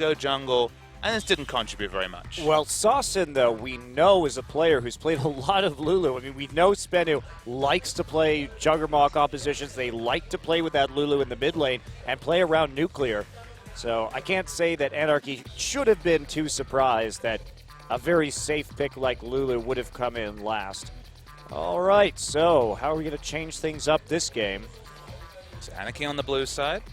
go jungle, and this didn't contribute very much. Well, Saucin, though, we know is a player who's played a lot of Lulu. I mean, we know SBENU likes to play Juggermawk oppositions. They like to play with that Lulu in the mid lane and play around nuclear. So I can't say that Anarchy should have been too surprised that a very safe pick like Lulu would have come in last. All right, so how are we going to change things up this game? So Anarchy on the blue side.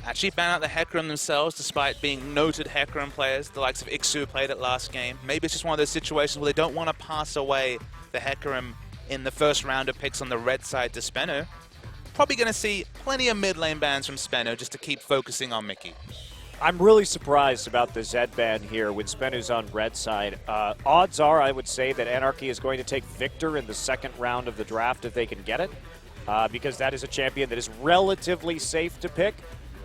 Actually ban out the Hecarim themselves, despite being noted Hecarim players. The likes of Ixu played it last game. Maybe it's just one of those situations where they don't want to pass away the Hecarim in the first round of picks on the red side to SBENU. Probably going to see plenty of mid lane bans from SBENU just to keep focusing on Mickey. I'm really surprised about the Zed ban here when SBENU's on red side. Odds are, I would say, that Anarchy is going to take Victor in the second round of the draft if they can get it, because that is a champion that is relatively safe to pick.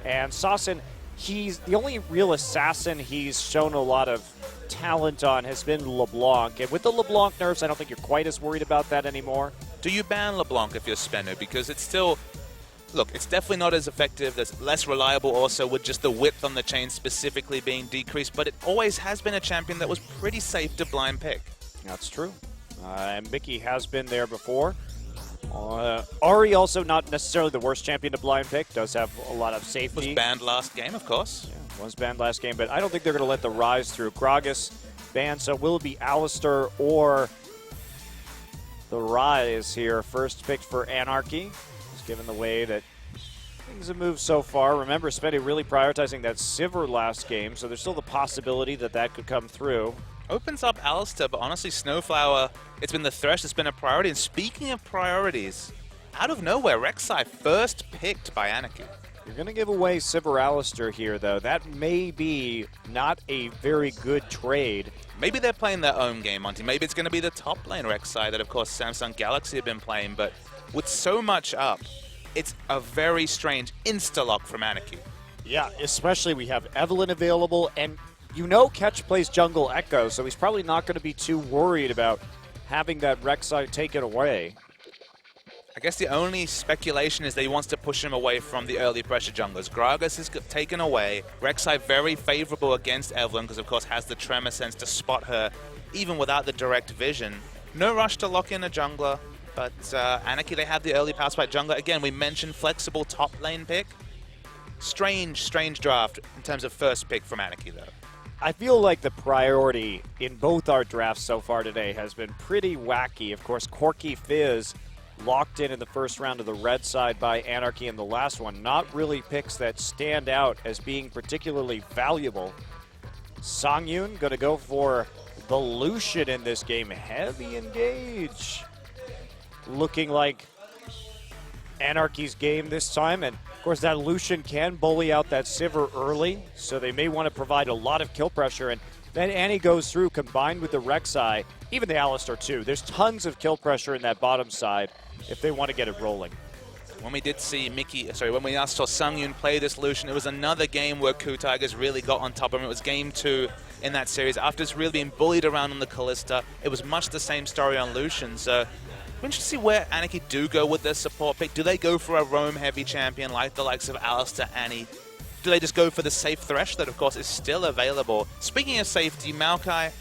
And Saucin, he's the only real assassin he's shown a lot of talent on has been LeBlanc. And with the LeBlanc nerfs, I don't think you're quite as worried about that anymore. Do you ban LeBlanc if you're SBENU? Because it's still... Look, it's definitely not as effective. There's less reliable also with just the width on the chain specifically being decreased, but it always has been a champion that was pretty safe to blind pick. That's true. And Mickey has been there before. Ari also not necessarily the worst champion to blind pick. Does have a lot of safety. Was banned last game, of course. Yeah, was banned last game, but I don't think they're going to let the Rise through. Gragas banned, so will it be Alistair or the Rise here? First picked for Anarchy. Given the way that things have moved so far. Remember, SBENU really prioritizing that Sivir last game, so there's still the possibility that that could come through. Opens up Alistair, but honestly, Snowflower, it's been the Thresh that's been a priority. And speaking of priorities, out of nowhere, Rek'Sai first picked by Anarchy. You're going to give away Sivir Alistair here, though. That may be not a very good trade. Maybe they're playing their own game, Monty. Maybe it's going to be the top lane Rek'Sai that, of course, Samsung Galaxy have been playing, but with so much up, it's a very strange insta-lock from Anarchy. Yeah, especially we have Evelynn available, and you know Ketch plays jungle Echo, so he's probably not going to be too worried about having that Rek'Sai taken away. I guess the only speculation is that he wants to push him away from the early pressure junglers. Gragas is taken away. Rek'Sai very favorable against Evelynn because, of course, has the Tremor Sense to spot her even without the direct vision. No rush to lock in a jungler. But Anarchy, they have the early power spike jungler. Again, we mentioned flexible top lane pick. Strange draft in terms of first pick from Anarchy, though. I feel like the priority in both our drafts so far today has been pretty wacky. Of course, Corki Fizz locked in the first round of the red side by Anarchy in the last one. Not really picks that stand out as being particularly valuable. Songyun going to go for the Lucian in this game. Heavy engage. Looking like Anarchy's game this time, and of course that Lucian can bully out that Sivir early, so they may want to provide a lot of kill pressure, and then Annie goes through combined with the Rek'Sai, even the Alistair too. There's tons of kill pressure in that bottom side if they want to get it rolling. When we did see when we last saw Songyun play this Lucian, it was another game where Ku Tigers really got on top of him. It was game 2 in that series. After it's really being bullied around on the Kalista, it was much the same story on Lucian, so we're interested to see where Anarchy do go with their support pick. Do they go for a roam-heavy champion like the likes of Alistair, Annie? Do they just go for the safe Thresh that, of course, is still available? Speaking of safety, Maokai,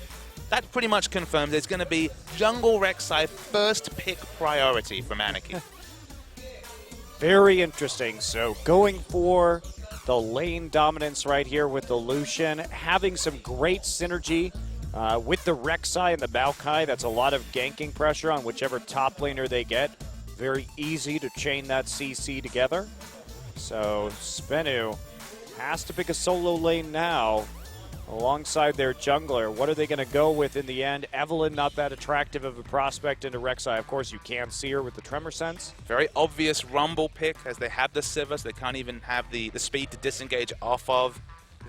that pretty much confirms it's going to be jungle Rek'Sai first pick priority from Anarchy. Very interesting. So going for the lane dominance right here with the Lucian, having some great synergy with the Rek'Sai and the Maokai. That's a lot of ganking pressure on whichever top laner they get. Very easy to chain that CC together. So SBENU has to pick a solo lane now alongside their jungler. What are they going to go with in the end? Evelynn, not that attractive of a prospect into Rek'Sai. Of course, you can't see her with the Tremor Sense. Very obvious Rumble pick as they have the Sivir, so they can't even have the speed to disengage off of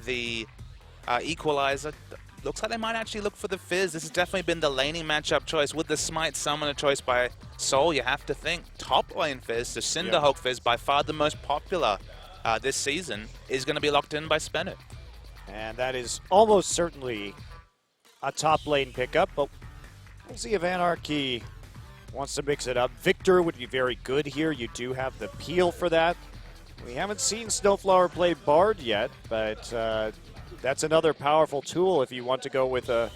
the Equalizer. Looks like they might actually look for the Fizz. This has definitely been the laning matchup choice. With the Smite Summoner choice by Soul, you have to think top lane Fizz, the Cinderhulk Fizz, by far the most popular this season, is going to be locked in by SBENU. And that is almost certainly a top lane pickup, but we'll see if Anarchy wants to mix it up. Victor would be very good here. You do have the peel for that. We haven't seen Snowflower play Bard yet, but that's another powerful tool if you want to go with a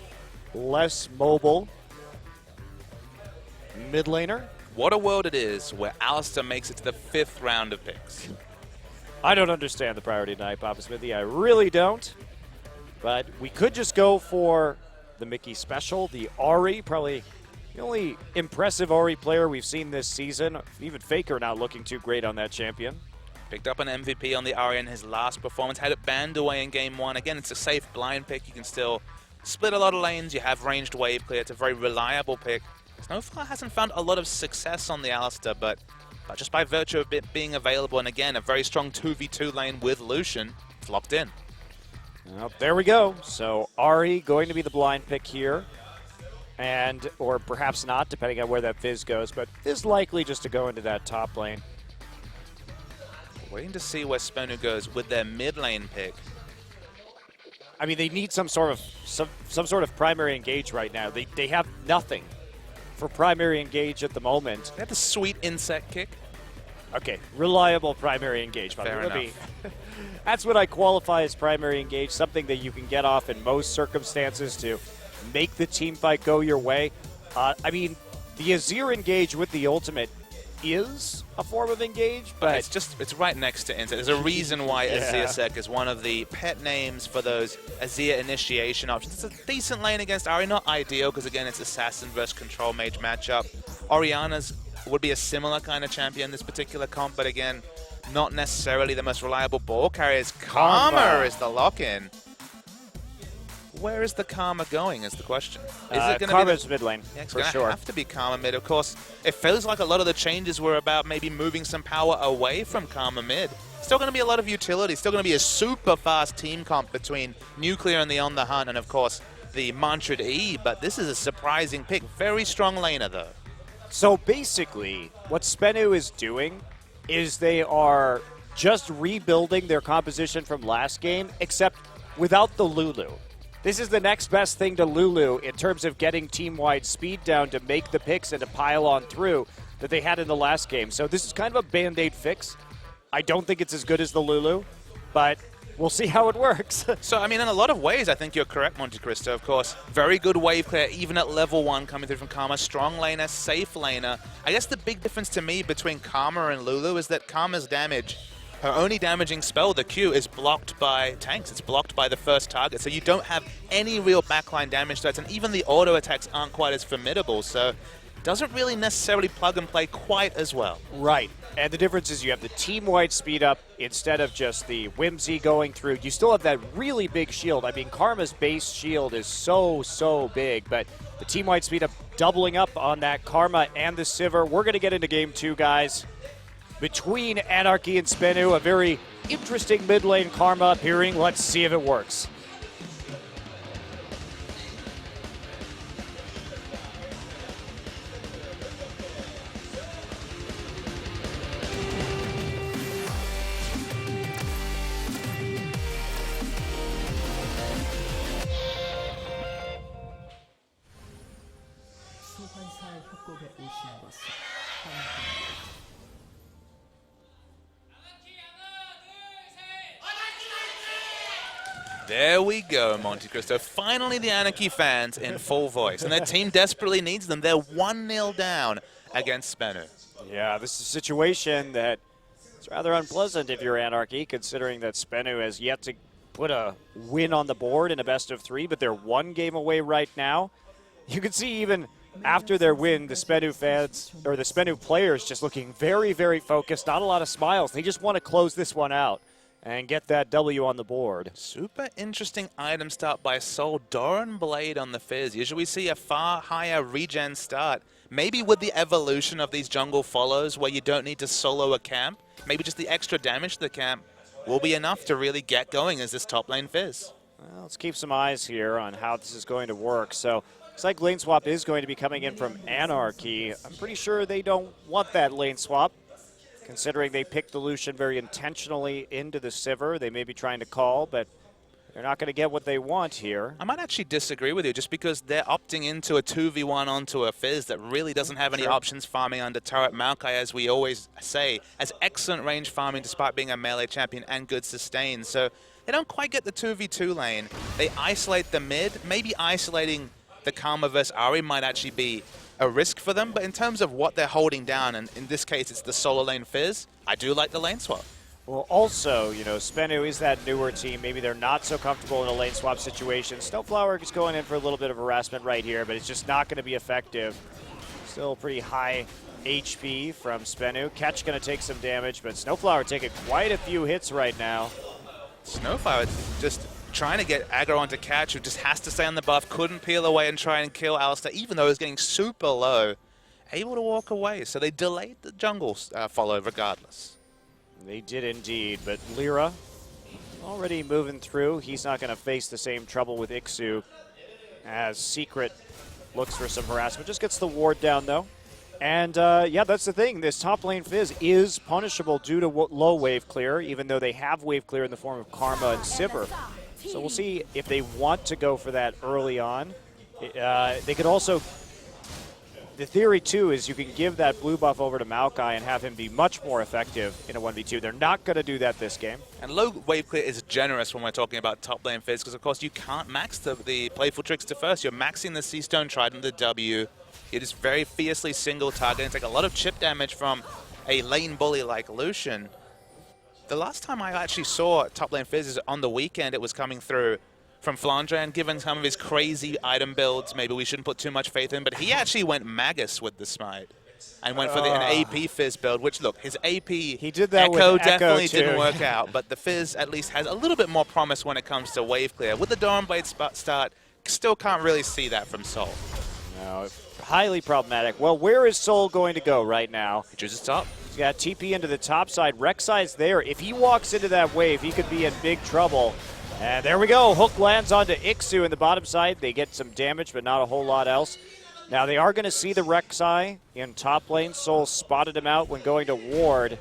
less mobile mid laner. What a world it is where Alistair makes it to the 5th round of picks. I don't understand the priority tonight, Papa Smithy. I really don't. But we could just go for the Mickey special, the Ahri, probably the only impressive Ahri player we've seen this season. Even Faker not looking too great on that champion. Picked up an MVP on the Ahri in his last performance, had it banned away in game 1. Again, it's a safe blind pick. You can still split a lot of lanes. You have ranged wave clear. It's a very reliable pick. Snowflower hasn't found a lot of success on the Alistair, but just by virtue of it being available, and again, a very strong 2v2 lane with Lucian, it's locked in. Well, there we go. So Ahri going to be the blind pick here. And, or perhaps not, depending on where that Fizz goes, but is likely just to go into that top lane. Waiting to see where SBENU goes with their mid lane pick. I mean, they need some sort of primary engage right now. They have nothing for primary engage at the moment. They have the sweet insect kick. Okay, reliable primary engage. Fair enough. That's what I qualify as primary engage, something that you can get off in most circumstances to make the team fight go your way. I mean, the Azir engage with the ultimate is a form of engage, but it's right next to insect. There's a reason why Azir Sec is one of the pet names for those Azir initiation options. It's a decent lane against Ahri, not ideal because again it's assassin versus control mage matchup. Orianna's would be a similar kind of champion this particular comp, but again, not necessarily the most reliable ball carriers. Karma is the lock-in. Where is the Karma going is the question. Is it going Karma's mid lane, yeah, it's for gonna sure. have to be Karma mid. Of course, it feels like a lot of the changes were about maybe moving some power away from Karma mid. Still going to be a lot of utility. Still going to be a super fast team comp between Nuclear and the On the Hunt, and of course the Mantra E. But this is a surprising pick. Very strong laner though. So basically, what SBENU is doing is they are just rebuilding their composition from last game, except without the Lulu. This is the next best thing to Lulu in terms of getting team-wide speed down to make the picks and to pile on through that they had in the last game. So this is kind of a Band-Aid fix. I don't think it's as good as the Lulu, but we'll see how it works. So, I mean, in a lot of ways, I think you're correct, Monte Cristo, of course. Very good wave clear, even at level 1 coming through from Karma. Strong laner, safe laner. I guess the big difference to me between Karma and Lulu is that Karma's damage, her only damaging spell, the Q, is blocked by tanks. It's blocked by the first target, so you don't have any real backline damage threats, and even the auto attacks aren't quite as formidable, so it doesn't really necessarily plug and play quite as well. Right, and the difference is you have the team-wide speed up instead of just the Whimsy going through. You still have that really big shield. I mean, Karma's base shield is so big, but the team-wide speed up doubling up on that Karma and the Sivir. We're going to get into game 2, guys. Between Anarchy and SBENU, a very interesting mid lane Karma appearing. Let's see if it works. There we go, Monte Cristo. Finally, the Anarchy fans in full voice, and their team desperately needs them. They're 1-0 down against SBENU. Yeah, this is a situation that is rather unpleasant if you're Anarchy, considering that SBENU has yet to put a win on the board in a best-of-3, but they're 1 game away right now. You can see even after their win, the SBENU fans, or the SBENU players, just looking very focused, not a lot of smiles. They just want to close this one out and get that W on the board. Super interesting item start by Sol. Doran Blade on the Fizz. Usually we see a far higher regen start. Maybe with the evolution of these jungle follows where you don't need to solo a camp, maybe just the extra damage to the camp will be enough to really get going as this top lane Fizz. Well, let's keep some eyes here on how this is going to work. So looks like lane swap is going to be coming in from Anarchy. I'm pretty sure they don't want that lane swap, considering they picked the Lucian very intentionally into the Sivir. They may be trying to call, but they're not going to get what they want here. I might actually disagree with you just because they're opting into a 2v1 onto a Fizz that really doesn't have any options farming under turret. Maokai, as we always say, has excellent range farming despite being a melee champion and good sustain. So they don't quite get the 2v2 lane. They isolate the mid. Maybe isolating the Karma versus Ahri might actually be a risk for them. But in terms of what they're holding down, and in this case it's the solo lane Fizz, I do like the lane swap. Well, also, you know, SBENU is that newer team. Maybe they're not so comfortable in a lane swap situation. Snowflower is going in for a little bit of harassment right here, but it's just not going to be effective. Still pretty high HP from SBENU. Catch going to take some damage, but Snowflower taking quite a few hits right now. Snowflower just trying to get aggro onto Catch, who just has to stay on the buff, couldn't peel away and try and kill Alistar, even though he was getting super low. Able to walk away, so they delayed the jungle follow regardless. They did indeed, but Lyra already moving through. He's not going to face the same trouble with Ixu as Secret looks for some harassment. Just gets the ward down, though. And, yeah, that's the thing. This top lane Fizz is punishable due to low wave clear, even though they have wave clear in the form of Karma and Sivir. So we'll see if they want to go for that early on. They could also... The theory, too, is you can give that blue buff over to Maokai and have him be much more effective in a 1v2. They're not going to do that this game. And low wave clear is generous when we're talking about top lane Fizz, because, of course, you can't max the Playful Trickster first. You're maxing the Sea Stone Trident, the W. It is very fiercely single target. It's like a lot of chip damage from a lane bully like Lucian. The last time I actually saw top lane Fizz is on the weekend. It was coming through from Flandre, and given some of his crazy item builds, maybe we shouldn't put too much faith in, but he actually went Magus with the Smite and went for an AP Fizz build, which, look, his AP he did that Echo with definitely too. didn't work out, but the Fizz at least has a little bit more promise when it comes to wave clear. With the Dawnblade start, still can't really see that from Sol. No, highly problematic. Well, where is Sol going to go right now? He chooses top. He's got TP into the top side. Rek'Sai's there. If he walks into that wave, he could be in big trouble. And there we go. Hook lands onto Ixu in the bottom side. They get some damage, but not a whole lot else. Now they are going to see the Rek'Sai in top lane. Sol spotted him out when going to ward.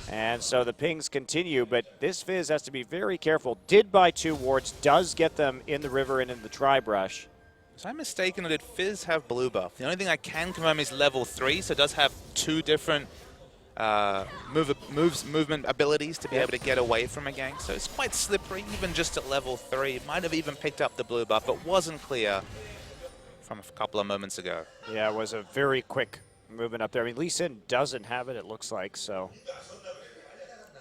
And so the pings continue, but this Fizz has to be very careful. Did buy 2 wards, does get them in the river and in the tri-brush. Was I mistaken, or did Fizz have blue buff? The only thing I can confirm is level 3, so it does have 2 different movement abilities to be able to get away from a gank. So it's quite slippery, even just at level 3. Might have even picked up the blue buff, but wasn't clear from a couple of moments ago. Yeah, it was a very quick movement up there. I mean, Lee Sin doesn't have it looks like, so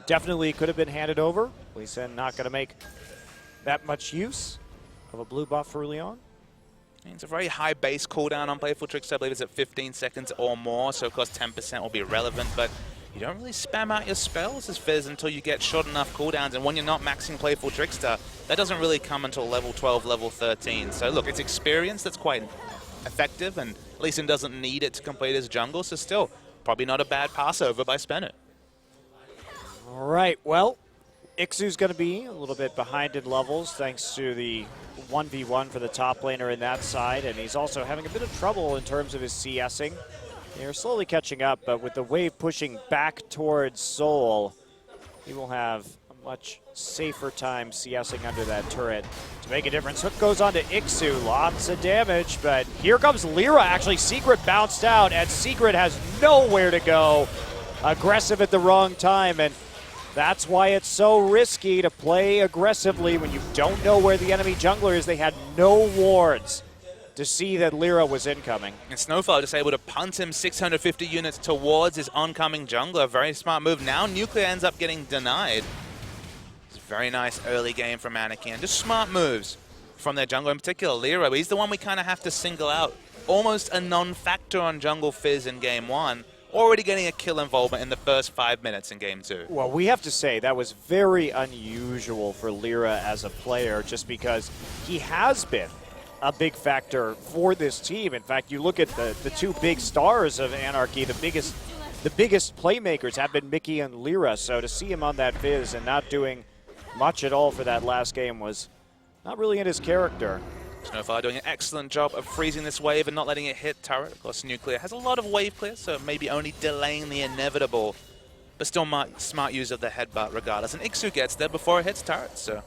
definitely could have been handed over. Lee Sin not going to make that much use of a blue buff early on. It's a very high base cooldown on Playful Trickster. I believe it's at 15 seconds or more, so of course 10% will be relevant, but you don't really spam out your spells as Fizz until you get short enough cooldowns, and when you're not maxing Playful Trickster, that doesn't really come until level 12, level 13. So look, it's experience that's quite effective, and Lee Sin doesn't need it to complete his jungle, so still, probably not a bad passover by SBENU. All right, well, Ixu's going to be a little bit behind in levels thanks to the 1v1 for the top laner in that side, and he's also having a bit of trouble in terms of his CSing. They're slowly catching up, but with the wave pushing back towards Sol, he will have a much safer time CSing under that turret to make a difference. Hook goes on to Ixu, lots of damage, but here comes Lyra. Actually, Secret bounced out, and Secret has nowhere to go. Aggressive at the wrong time, and that's why it's so risky to play aggressively when you don't know where the enemy jungler is. They had no wards to see that Lyra was incoming. And Snowflower just able to punt him 650 units towards his oncoming jungler. Very smart move. Now Nuclear ends up getting denied. It's a very nice early game from Anarchy, and just smart moves from their jungler, in particular Lyra. He's the one we kind of have to single out. Almost a non-factor on jungle Fizz in game 1. Already getting a kill involvement in the first 5 minutes in game 2. Well, we have to say that was very unusual for Lyra as a player, just because he has been a big factor for this team. In fact, you look at the 2 big stars of Anarchy, the biggest playmakers have been Mickey and Lyra, so to see him on that Fizz and not doing much at all for that last game was not really in his character. Snowflower doing an excellent job of freezing this wave and not letting it hit turret. Of course, Nuclear has a lot of wave clear, so maybe only delaying the inevitable, but still smart use of the headbutt regardless. And Ixu gets there before it hits turret, so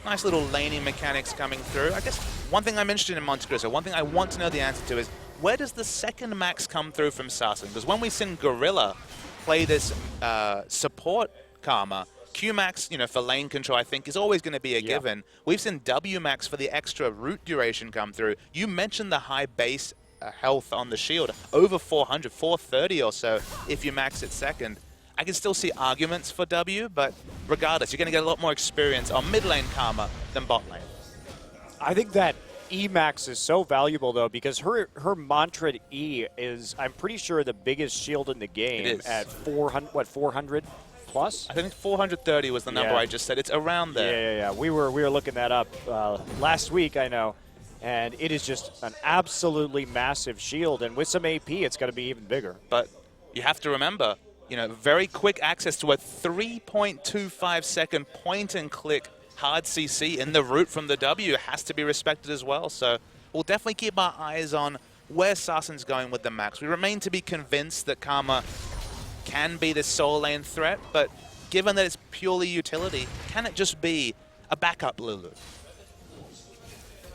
Nice little laning mechanics coming through. I guess one thing I'm interested in Monte Cristo, one thing I want to know the answer to is, where does the second max come through from Sassen? Because when we've seen Gorilla play this support Karma, Q max, for lane control, I think, is always going to be a given. We've seen W max for the extra root duration come through. You mentioned the high base health on the shield, over 400, 430 or so if you max it second. I can still see arguments for W, but regardless, you're going to get a lot more experience on mid lane Karma than bot lane. I think that E-Max is so valuable, though, because her mantra E is, I'm pretty sure, the biggest shield in the game at 400 plus? I think 430 was the number I just said. It's around there. Yeah. We were looking that up last week, I know, and it is just an absolutely massive shield, and with some AP, it's going to be even bigger. But you have to remember, very quick access to a 3.25 second point-and-click hard CC in the route from the W has to be respected as well. So we'll definitely keep our eyes on where Sassen's going with the max. We remain to be convinced that Karma can be this solo lane threat, but given that it's purely utility, can it just be a backup Lulu?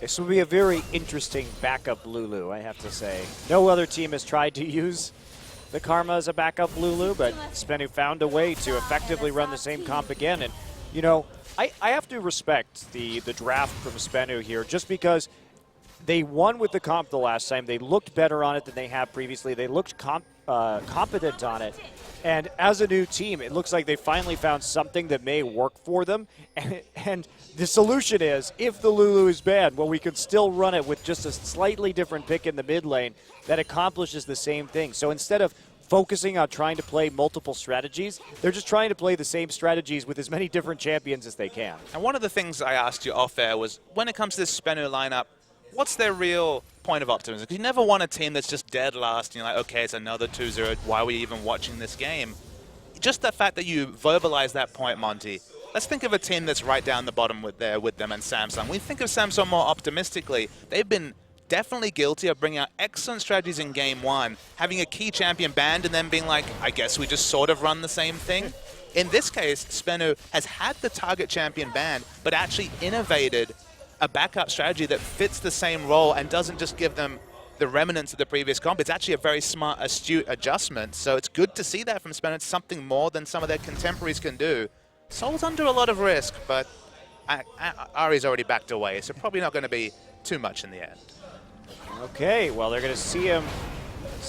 This will be a very interesting backup Lulu, I have to say. No other team has tried to use the Karma as a backup Lulu, but SBENU found a way to effectively run the same comp again. And, I have to respect the draft from SBENU here, just because they won with the comp the last time. They looked better on it than they have previously. They looked competent on it. And as a new team, it looks like they finally found something that may work for them. And the solution is, if the Lulu is bad, well, we can still run it with just a slightly different pick in the mid lane that accomplishes the same thing. So instead of focusing on trying to play multiple strategies, they're just trying to play the same strategies with as many different champions as they can. And one of the things I asked you off air was, when it comes to this SBENU lineup, what's their real point of optimism? Because you never want a team that's just dead last, and you're like, okay, it's another 2-0, why are we even watching this game? Just the fact that you verbalize that point, Monty, let's think of a team that's right down the bottom with them and Samsung. We think of Samsung more optimistically. They've been definitely guilty of bringing out excellent strategies in game one, having a key champion banned, and then being like, I guess we just sort of run the same thing. In this case, SBENU has had the target champion banned, but actually innovated a backup strategy that fits the same role and doesn't just give them the remnants of the previous comp. It's actually a very smart, astute adjustment. So it's good to see that from SBENU. It's something more than some of their contemporaries can do. Soul's under a lot of risk, but Ari's already backed away, so probably not going to be too much in the end. Okay, well, they're going to see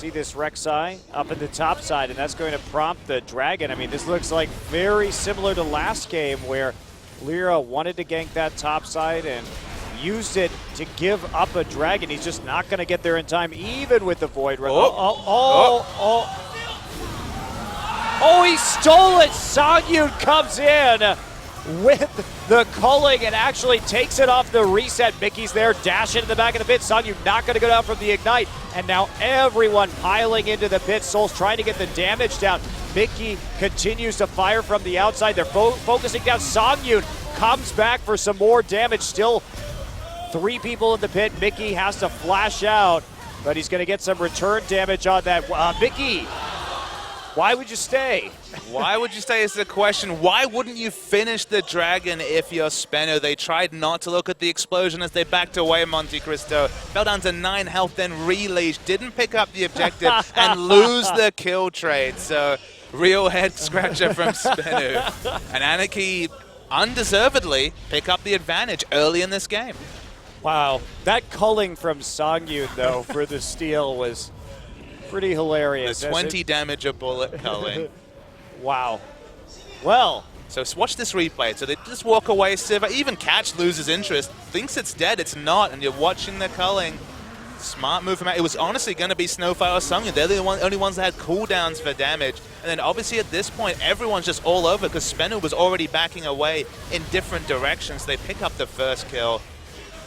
this Rek'Sai up in the top side, and that's going to prompt the Dragon. I mean, this looks like very similar to last game where Lyra wanted to gank that top side and used it to give up a Dragon. He's just not going to get there in time, even with the Void Rush. Oh, he stole it! Songyun comes in with the culling and actually takes it off the reset. Mickey's there, dash into the back of the pit. Songyun not going to go down from the ignite. And now everyone piling into the pit. Soul's trying to get the damage down. Mickey continues to fire from the outside. They're focusing down. Songyun comes back for some more damage. Still 3 people in the pit. Mickey has to flash out, but he's going to get some return damage on that. Mickey, why would you stay? Why would you stay is the question. Why wouldn't you finish the Dragon if you're SBENU? They tried not to look at the explosion as they backed away Monte Cristo. Fell down to 9 health, then re-leash. Didn't pick up the objective and lose the kill trade. So real head scratcher from SBENU. And Anarchy undeservedly pick up the advantage early in this game. Wow. That culling from Songyun, though, for the steal was pretty hilarious. The 20 damage a bullet culling. Wow. Well. So watch this replay. So they just walk away. Siva, even Catch loses interest. Thinks it's dead. It's not. And you're watching the culling. Smart move from out. It was honestly going to be Snowfire or Songyun. They're the only ones that had cooldowns for damage. And then obviously at this point, everyone's just all over because SBENU was already backing away in different directions. They pick up the first kill.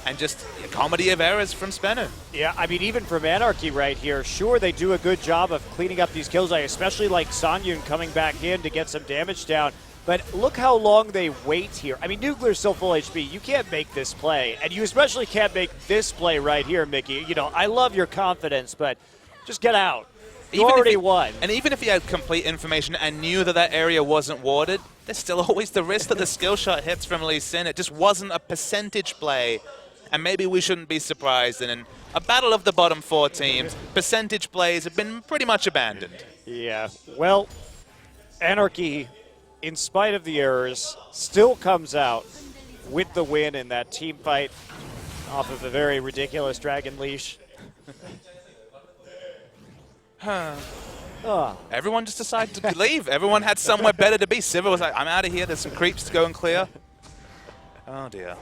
And just a comedy of errors from SBENU. Yeah, I mean, even from Anarchy right here, sure, they do a good job of cleaning up these kills. I especially like Songyun coming back in to get some damage down. But look how long they wait here. I mean, Nuclear's still full HP. You can't make this play. And you especially can't make this play right here, Mickey. You know, I love your confidence, but just get out. You already won. And even if he had complete information and knew that that area wasn't warded, there's still always the risk that the skill shot hits from Lee Sin. It just wasn't a percentage play, and maybe we shouldn't be surprised. And in a battle of the bottom 4 teams, percentage plays have been pretty much abandoned. Yeah, well, Anarchy, in spite of the errors, still comes out with the win in that team fight off of a very ridiculous Dragon Leash. Everyone just decided to leave. Everyone had somewhere better to be. Sivir was like, I'm out of here. There's some creeps to go and clear. Oh, dear.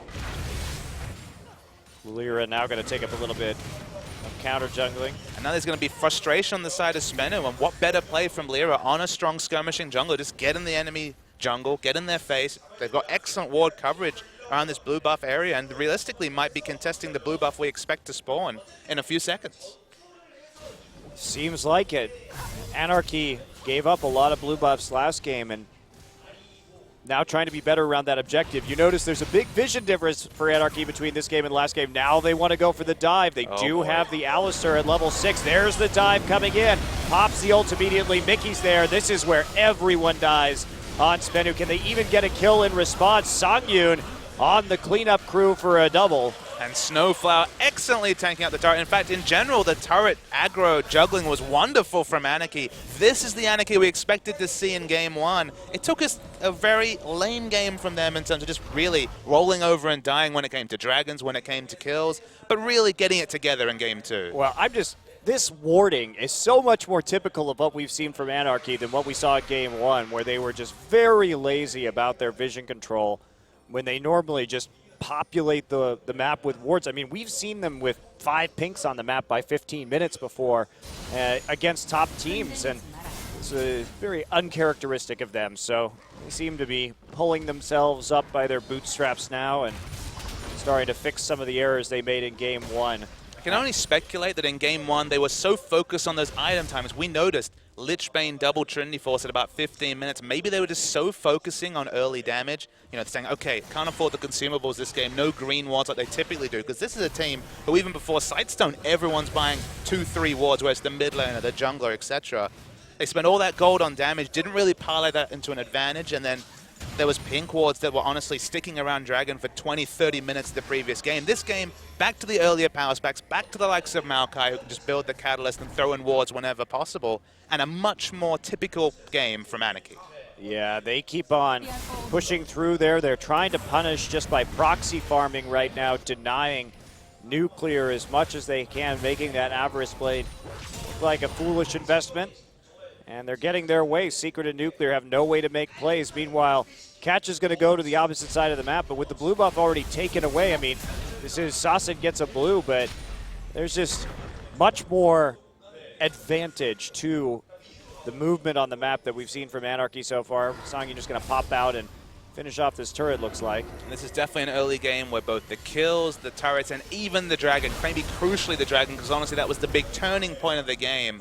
Lyra now going to take up a little bit of counter jungling. And now there's going to be frustration on the side of SBENU. And what better play from Lyra on a strong skirmishing jungler? Just get in the enemy jungle, get in their face. They've got excellent ward coverage around this blue buff area, and realistically might be contesting the blue buff we expect to spawn in a few seconds. Seems like it. Anarchy gave up a lot of blue buffs last game, and now trying to be better around that objective. You notice there's a big vision difference for Anarchy between this game and last game. Now they want to go for the dive. They do have the Alistar at level 6. There's the dive coming in. Pops the ult immediately. Mickey's there. This is where everyone dies on SBENU. Can they even get a kill in response? Songyun on the cleanup crew for a double. And Snowflower excellently tanking out the turret. In fact, in general, the turret aggro juggling was wonderful from Anarchy. This is the Anarchy we expected to see in Game 1. It took us a very lame game from them in terms of just really rolling over and dying when it came to dragons, when it came to kills, but really getting it together in Game 2. Well, this warding is so much more typical of what we've seen from Anarchy than what we saw in Game 1, where they were just very lazy about their vision control when they normally just populate the map with wards. I mean, we've seen them with 5 pinks on the map by 15 minutes before against top teams, and it's very uncharacteristic of them. So they seem to be pulling themselves up by their bootstraps now and starting to fix some of the errors they made in Game 1. I can only speculate that in Game 1 they were so focused on those item times. We noticed Lichbane double Trinity Force at about 15 minutes. Maybe they were just so focusing on early damage, you know, saying, okay, can't afford the consumables this game, no green wards like they typically do, because this is a team who even before Sightstone, everyone's buying 2-3 wards, whereas the mid laner, the jungler, etc. They spent all that gold on damage, didn't really parlay that into an advantage, and then there was pink wards that were honestly sticking around Dragon for 20-30 minutes the previous game. This game, back to the earlier power specs, back to the likes of Maokai, who can just build the Catalyst and throw in wards whenever possible, and a much more typical game from Anarchy. Yeah, they keep on pushing through there. They're trying to punish just by proxy farming right now, denying nuclear as much as they can, making that Avarice Blade look like a foolish investment. And they're getting their way. Secret and Nuclear have no way to make plays. Meanwhile, Catch is going to go to the opposite side of the map, but with the blue buff already taken away, I mean, this is Sausage gets a blue, but there's just much more advantage to the movement on the map that we've seen from Anarchy so far. Songyun just going to pop out and finish off this turret, looks like. And this is definitely an early game where both the kills, the turrets, and even the Dragon, maybe crucially the Dragon, because honestly that was the big turning point of the game,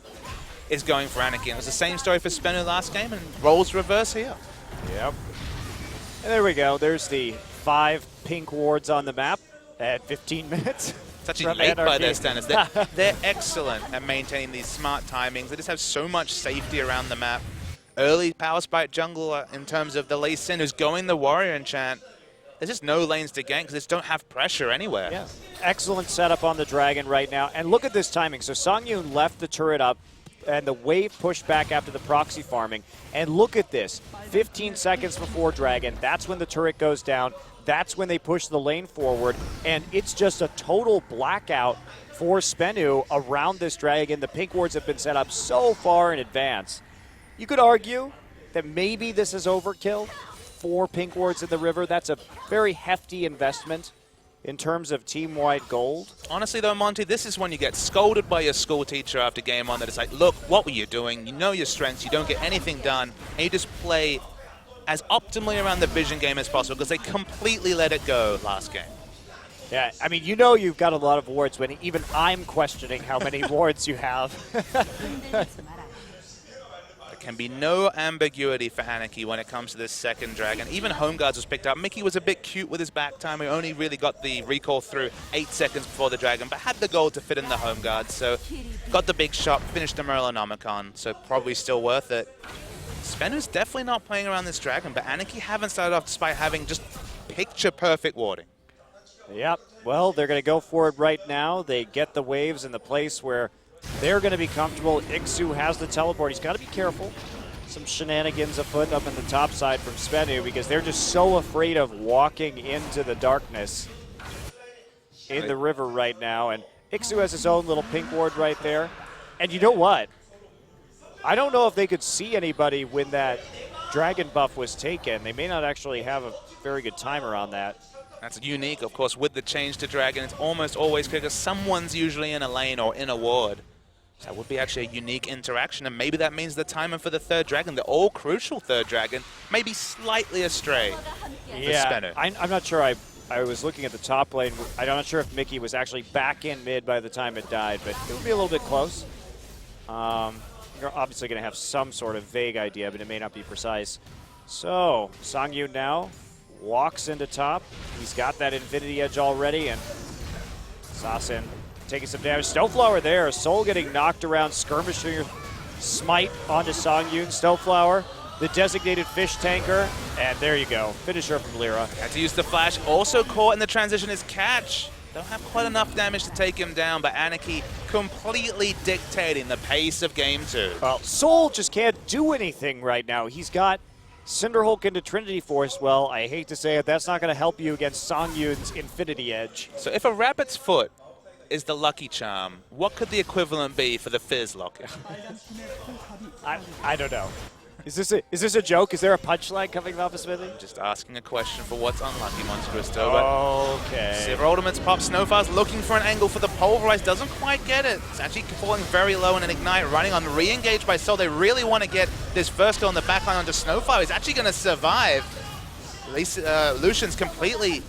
is going for Anarchy. And it was the same story for SBENU last game, and roles reverse here. Yep. And there we go. There's the 5 pink wards on the map at 15 minutes. It's actually late by their standards. They're excellent at maintaining these smart timings. They just have so much safety around the map. Early power spike jungle in terms of the Lee Sin who's going the warrior enchant. There's just no lanes to gank because they just don't have pressure anywhere. Yeah. Excellent setup on the Dragon right now. And look at this timing. So Songyun left the turret up and the wave pushed back after the proxy farming. And look at this. 15 seconds before Dragon, that's when the turret goes down. That's when they push the lane forward. And it's just a total blackout for SBENU around this Dragon. The pink wards have been set up so far in advance. You could argue that maybe this is overkill. 4 pink wards in the river. That's a very hefty investment in terms of team-wide gold. Honestly, though, Monty, this is when you get scolded by your school teacher after game 1 that it's like, look, what were you doing? You know your strengths. You don't get anything done. And you just play as optimally around the vision game as possible because they completely let it go last game. Yeah, I mean, you know you've got a lot of wards when even I'm questioning how many wards you have. There can be no ambiguity for Anarchy when it comes to this second Dragon. Even Home Guards was picked up. Mickey was a bit cute with his back time. He only really got the recall through 8 seconds before the Dragon, but had the goal to fit in the Home Guards. So got the big shot, finished the Merlinomicon, so probably still worth it. SBENU's definitely not playing around this dragon, but Anarchy haven't started off despite having just picture-perfect warding. Yep. Well, they're going to go for it right now. They get the waves in the place where they're going to be comfortable. Ixu has the teleport. He's got to be careful. Some shenanigans afoot up in the top side from SBENU because they're just so afraid of walking into the darkness in the river right now. And Ixu has his own little pink ward right there. And you know what? I don't know if they could see anybody when that dragon buff was taken. They may not actually have a very good timer on that. That's unique, of course, with the change to dragon. It's almost always clear because someone's usually in a lane or in a ward. So that would be actually a unique interaction, and maybe that means the timer for the third dragon, the all-crucial third dragon, may be slightly astray for SBENU. I'm not sure. I was looking at the top lane. I'm not sure if Mickey was actually back in mid by the time it died, but it would be a little bit close. You're obviously going to have some sort of vague idea, but it may not be precise. So, Songyun now walks into top. He's got that Infinity Edge already, and Sasin taking some damage. Snowflower there. Soul getting knocked around, skirmishing smite onto Songyun. Snowflower, the designated fish tanker, and there you go. Finisher from Lyra. Had to use the flash. Also caught in the transition is Catch. Don't have quite enough damage to take him down, but Anarchy completely dictating the pace of game 2. Well, Soul just can't do anything right now. He's got Cinderhulk into Trinity Force. Well, I hate to say it, that's not going to help you against Songyun's Infinity Edge. So if a rabbit's foot is the lucky charm, what could the equivalent be for the Fizz Locket? I don't know. Is this a joke? Is there a punchline coming off of Smithy? Just asking a question for what's unlucky, Montecristo. Okay. Sivir Ultimate's pop. Snowfire's looking for an angle for the Pulverize. Doesn't quite get it. It's actually falling very low in an Ignite. Running on re-engaged by Soul. They really want to get this first kill on the backline onto Snowfire. He's actually going to survive. At least Lucian's completely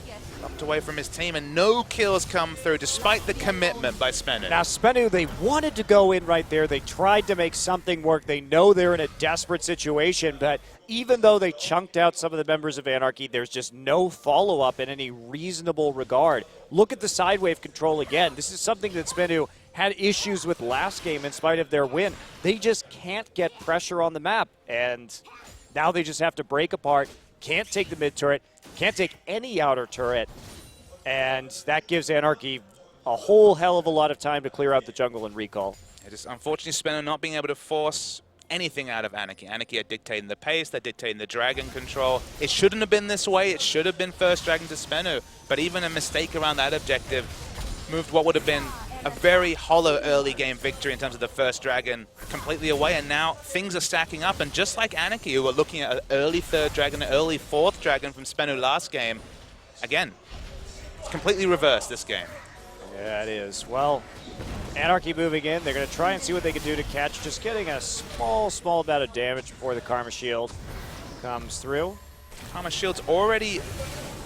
upped away from his team, and no kills come through despite the commitment by SBENU. Now SBENU, they wanted to go in right there. They tried to make something work. They know they're in a desperate situation, but even though they chunked out some of the members of Anarchy, there's just no follow-up in any reasonable regard. Look at the side wave control again. This is something that SBENU had issues with last game in spite of their win. They just can't get pressure on the map, and now they just have to break apart. Can't take the mid turret, can't take any outer turret, and that gives Anarchy a whole hell of a lot of time to clear out the jungle and recall. It is unfortunately SBENU not being able to force anything out of Anarchy. Anarchy are dictating the pace, they're dictating the dragon control. It shouldn't have been this way, it should have been first dragon to SBENU, but even a mistake around that objective moved what would have been a very hollow early game victory in terms of the first dragon completely away, and now things are stacking up, and just like Anarchy, who were looking at an early third dragon, an early fourth dragon from SBENU last game, again, it's completely reversed this game. Yeah, it is. Well, Anarchy moving in. They're going to try and see what they can do to catch, just getting a small amount of damage before the Karma Shield comes through. Karma Shield's already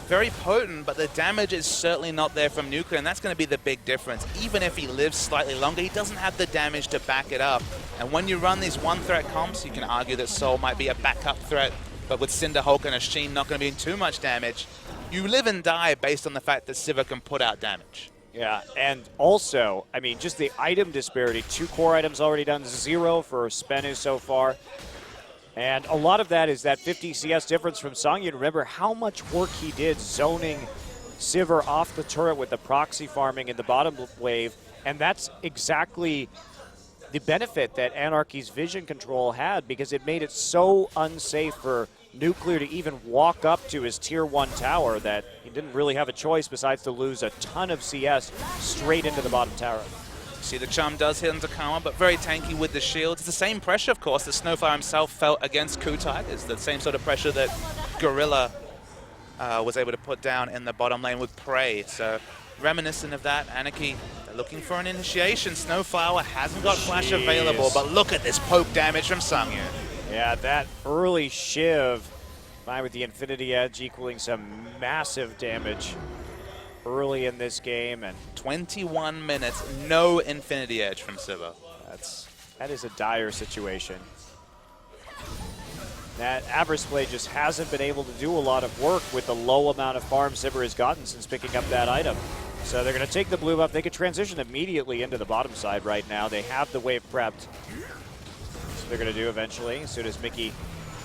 very potent, but the damage is certainly not there from Nuclear, and that's going to be the big difference. Even if he lives slightly longer, he doesn't have the damage to back it up. And when you run these one-threat comps, you can argue that Soul might be a backup threat, but with Cinderhulk and Ashin not going to be doing too much damage, you live and die based on the fact that Sivir can put out damage. Yeah, and also, I mean, just the item disparity. 2 core items already done, 0 for SBENU so far. And a lot of that is that 50 CS difference from Songyun. Remember how much work he did zoning Sivir off the turret with the proxy farming in the bottom wave. And that's exactly the benefit that Anarchy's vision control had, because it made it so unsafe for Nuclear to even walk up to his tier 1 tower that he didn't really have a choice besides to lose a ton of CS straight into the bottom tower. See, the Chum does hit into Karma, but very tanky with the shield. It's the same pressure, of course, that Snowfire himself felt against Tigers. The same sort of pressure that Gorilla was able to put down in the bottom lane with Prey. So reminiscent of that, Anarchy looking for an initiation. Snowflower hasn't got flash available, but look at this poke damage from Songyun. Yeah, that early Shiv, combined with the Infinity Edge, equaling some massive damage early in this game. And 21 minutes, no Infinity Edge from Sivir. That is a dire situation. That Avarice Blade just hasn't been able to do a lot of work with the low amount of farm Sivir has gotten since picking up that item. So they're going to take the blue buff. They could transition immediately into the bottom side right now. They have the wave prepped. So they're going to do eventually, as soon as Mickey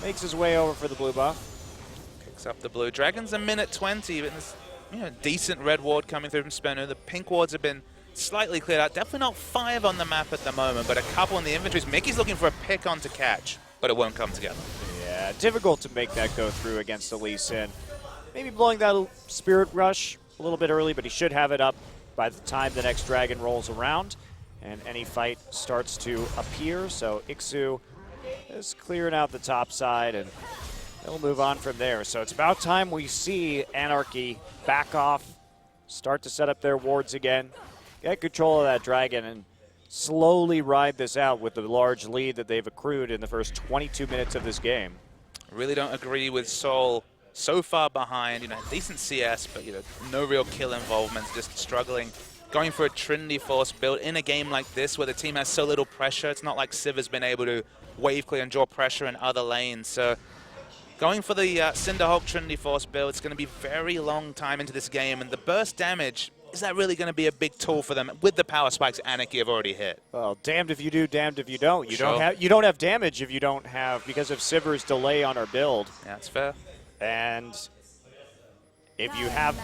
makes his way over for the blue buff. Picks up the blue. Dragon's a minute 20, but there's decent red ward coming through from SBENU. The pink wards have been slightly cleared out. Definitely not 5 on the map at the moment, but a couple in the inventories. Mickey's looking for a pick on to catch, but it won't come together. Yeah, difficult to make that go through against the Lee Sin. Maybe blowing that Spirit Rush a little bit early, but he should have it up by the time the next dragon rolls around and any fight starts to appear. So Ixu is clearing out the top side, and they'll move on from there. So it's about time we see Anarchy back off, start to set up their wards again, get control of that dragon, and slowly ride this out with the large lead that they've accrued in the first 22 minutes of this game. Really don't agree with Sol so far behind. Decent CS, but no real kill involvement, just struggling. Going for a Trinity Force build in a game like this where the team has so little pressure. It's not like Civ has been able to wave clear and draw pressure in other lanes. So going for the Cinderhawk Trinity Force build, it's going to be very long time into this game. And the burst damage, is that really going to be a big tool for them with the power spikes Anarchy have already hit? Well, damned if you do, damned if you don't. You don't have damage if you don't have, because of Sivir's delay on our build. Yeah, that's fair. And if you have,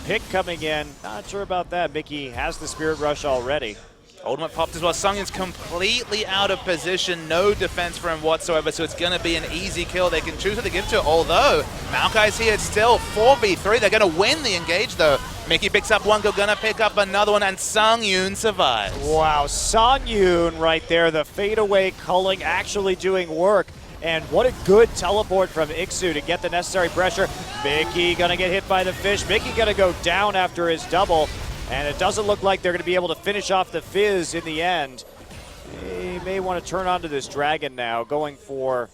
pick coming in. Not sure about that. Mickey has the Spirit Rush already. Ultimate popped as well. Sungyun's completely out of position. No defense for him whatsoever, so it's going to be an easy kill. They can choose who to give to, although Maokai's here. It's still 4v3. They're going to win the engage, though. Mickey picks up one, going to pick up another one, and Sungyun survives. Wow, Sungyun right there. The fadeaway culling actually doing work. And what a good teleport from Ixu to get the necessary pressure. Mickey going to get hit by the fish. Mickey going to go down after his double. And it doesn't look like they're going to be able to finish off the Fizz in the end. They may want to turn onto this dragon now, going for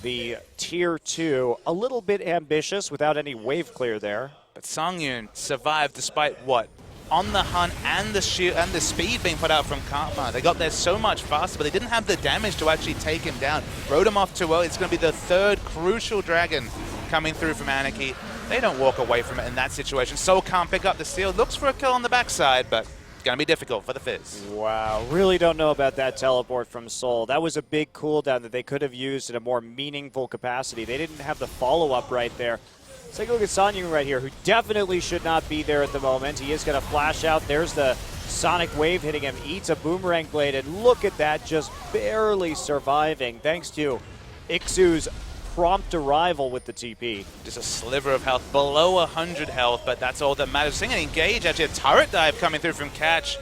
the tier 2. A little bit ambitious without any wave clear there. But Sungyun survived despite what? On the hunt and the shield and the speed being put out from Karma. They got there so much faster, but they didn't have the damage to actually take him down. Rode him off too early. It's going to be the 3rd crucial dragon coming through from Anarchy. They don't walk away from it in that situation. Sol can't pick up the steal. Looks for a kill on the backside, but it's going to be difficult for the Fizz. Wow, really don't know about that teleport from Sol. That was a big cooldown that they could have used in a more meaningful capacity. They didn't have the follow-up right there. Let's take a look at Sungyun right here, who definitely should not be there at the moment. He is going to flash out. There's the Sonic Wave hitting him. Eats a Boomerang Blade, and look at that, just barely surviving thanks to Ixu's prompt arrival with the TP. Just a sliver of health, below 100 health, but that's all that matters. Seeing an engage, actually a turret dive coming through from Catch.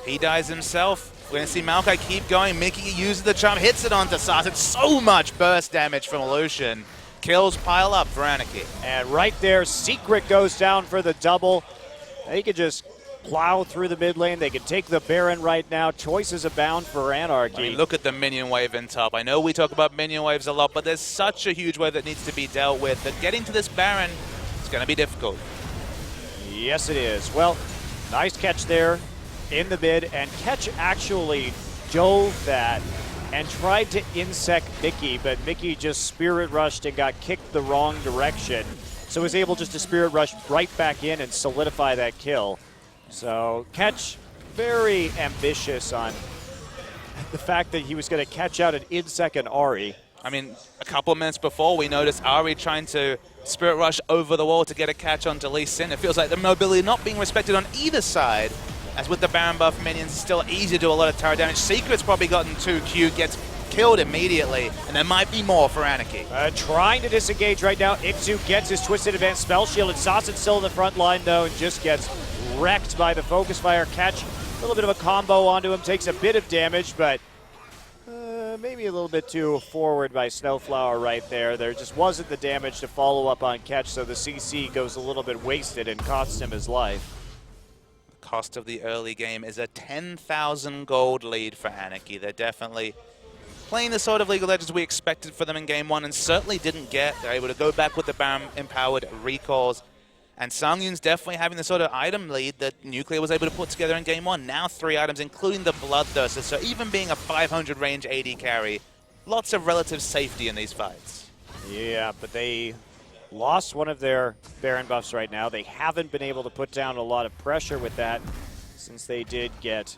He dies himself. We're going to see Maokai keep going. Mickey uses the charm, hits it onto Sasa. So much burst damage from Lucian. Kills pile up for Anarchy. And right there, Secret goes down for the double. They could just plow through the mid lane. They can take the Baron right now. Choices abound for Anarchy. I mean, look at the minion wave in top. I know we talk about minion waves a lot, but there's such a huge wave that needs to be dealt with that getting to this Baron is going to be difficult. Yes, it is. Well, nice catch there in the mid, and Catch actually dove that and tried to insect Mickey, but Mickey just Spirit Rushed and got kicked the wrong direction. So was able just to Spirit Rush right back in and solidify that kill. So Catch very ambitious on the fact that he was going to catch out an in-second Ahri. I mean, a couple of minutes before, we noticed Ahri trying to Spirit Rush over the wall to get a catch on Lee Sin. It feels like the mobility not being respected on either side. As with the Baron buff minions, it's still easy to do a lot of tower damage. Secret's probably gotten too cute, gets killed immediately, and there might be more for Anarchy. Trying to disengage right now. Ixu gets his Twisted Advanced Spell Shield, and Sasa's still in the front line, though, and just gets wrecked by the Focus Fire. Catch a little bit of a combo onto him, takes a bit of damage, but maybe a little bit too forward by Snowflower right there. There just wasn't the damage to follow up on Catch, so the CC goes a little bit wasted and costs him his life. Cost of the early game is a 10,000 gold lead for Anarchy. They're definitely playing the sort of League of Legends we expected for them in game 1 and certainly didn't get. They're able to go back with the Baron-empowered recalls. And Sungyun's definitely having the sort of item lead that Nuclear was able to put together in game 1. Now 3 items, including the Bloodthirster. So even being a 500 range AD carry, lots of relative safety in these fights. Yeah, but they lost one of their Baron buffs right now. They haven't been able to put down a lot of pressure with that since they did get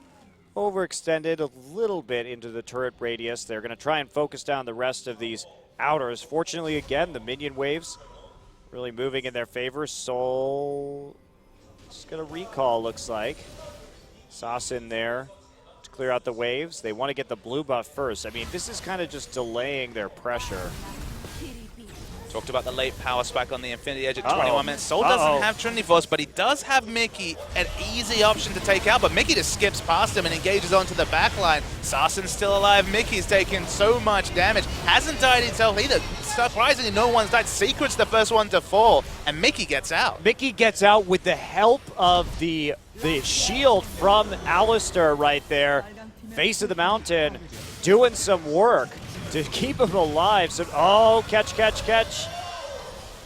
overextended a little bit into the turret radius. They're going to try and focus down the rest of these outers. Fortunately, again, the minion waves really moving in their favor. Soul just going to recall, looks like. Sauce in there to clear out the waves. They want to get the blue buff first. I mean, this is kind of just delaying their pressure. Talked about the late power spike on the Infinity Edge at 21 minutes. Soul doesn't have Trinity Force, but he does have Mickey, an easy option to take out, but Mickey just skips past him and engages onto the back line. Sarsen's still alive. Mickey's taken so much damage. Hasn't died himself either. Surprisingly, no one's died. Secret's the first one to fall, and Mickey gets out. Mickey gets out with the help of the shield from Alistair right there. Face of the mountain, doing some work to keep him alive. So, oh, catch.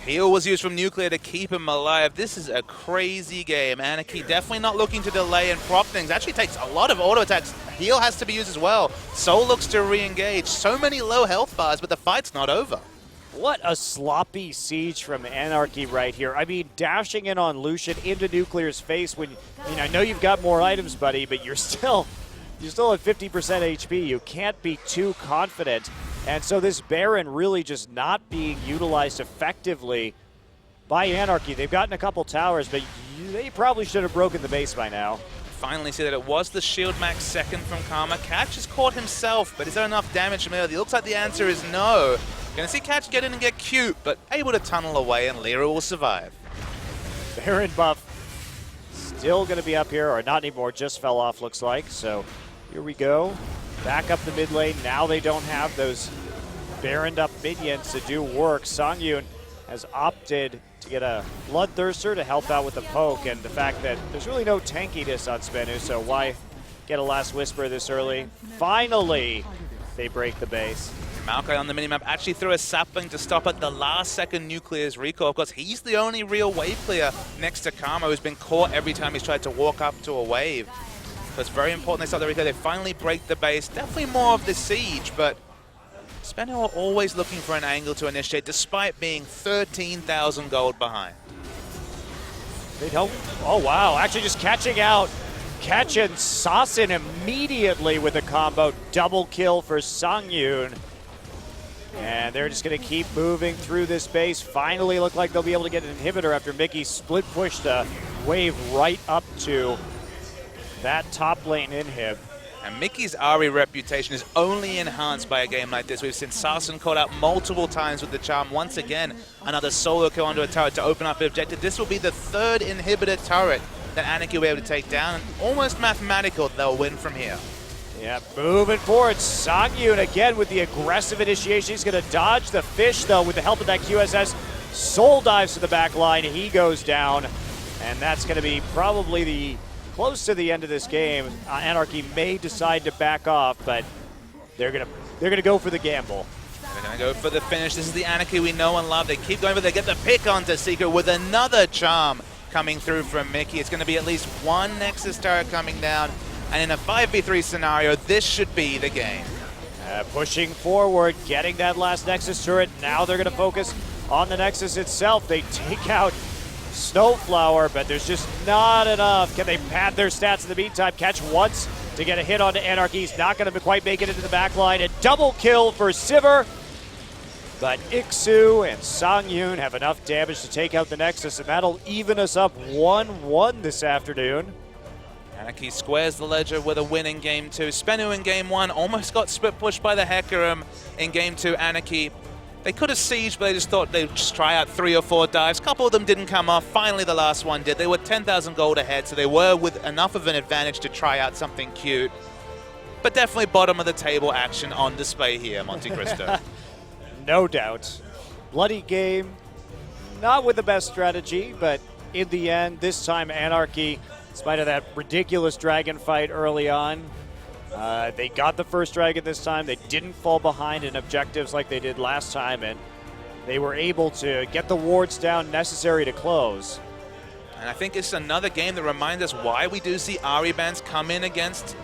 Heal was used from Nuclear to keep him alive. This is a crazy game. Anarchy definitely not looking to delay and prop things. Actually takes a lot of auto attacks. Heal has to be used as well. Soul looks to re-engage. So many low health bars, but the fight's not over. What a sloppy siege from Anarchy right here. I mean, dashing in on Lucian into Nuclear's face when, I know you've got more items, buddy, but you're still at 50% HP. You can't be too confident. And so this Baron really just not being utilized effectively by Anarchy. They've gotten a couple towers, but they probably should have broken the base by now. Finally see that it was the shield max second from Karma. Catch has caught himself, but is there enough damage from early? It looks like the answer is no. Gonna see Catch get in and get cute, but able to tunnel away, and Lyra will survive. Baron buff still gonna be up here, or not anymore, just fell off looks like. So here we go. Back up the mid lane. Now they don't have those Baroned up minions to do work. Songyun has opted to get a Bloodthirster to help out with the poke, and the fact that there's really no tankiness on SBENU, so why get a Last Whisper this early? Finally, they break the base. Maokai on the minimap actually threw a sapling to stop at the last second Nuclear's recall. Of course, he's the only real wave clear next to Karma who's been caught every time he's tried to walk up to a wave. So it's very important they start the recall. They finally break the base. Definitely more of the siege, but SBENU are always looking for an angle to initiate despite being 13,000 gold behind. They don't. Oh, wow. Actually just catching out. Catching Sasin immediately with a combo. Double kill for Songyun. And they're just going to keep moving through this base. Finally look like they'll be able to get an inhibitor after Mickey split pushed a wave right up to that top lane inhib. And Mickey's Ahri reputation is only enhanced by a game like this. We've seen Sarsen caught out multiple times with the charm. Once again, another solo kill onto a turret to open up the objective. This will be the third inhibitor turret that Anarchy will be able to take down. Almost mathematical, they'll win from here. Yeah, moving forward. Songyun again with the aggressive initiation. He's going to dodge the fish, though, with the help of that QSS. Soul dives to the back line. He goes down. And that's going to be probably the close to the end of this game. Anarchy may decide to back off, but they're gonna go for the gamble. They're going to go for the finish. This is the Anarchy we know and love. They keep going, but they get the pick onto Secret with another charm coming through from Mickey. It's going to be at least one Nexus turret coming down. And in a 5v3 scenario, this should be the game. Pushing forward, getting that last Nexus turret. Now they're going to focus on the Nexus itself. They take out Snowflower, but there's just not enough. Can they pad their stats in the meantime? Catch once to get a hit onto Anarchy. He's not going to quite make it into the back line. A double kill for Sivir. But Ixu and Songyun have enough damage to take out the Nexus, and that'll even us up 1-1 this afternoon. Anarchy squares the ledger with a win in Game 2. SBENU in Game 1 almost got split pushed by the Hecarim in Game 2. Anarchy, they could have sieged, but they just thought they'd just try out 3 or 4 dives. A couple of them didn't come off. Finally, the last one did. They were 10,000 gold ahead, so they were with enough of an advantage to try out something cute. But definitely bottom of the table action on display here, Monte Cristo. No doubt. Bloody game. Not with the best strategy, but in the end, this time Anarchy, in spite of that ridiculous dragon fight early on, they got the first dragon this time. They didn't fall behind in objectives like they did last time, and they were able to get the wards down necessary to close. And I think it's another game that reminds us why we do see Ahri bans come in against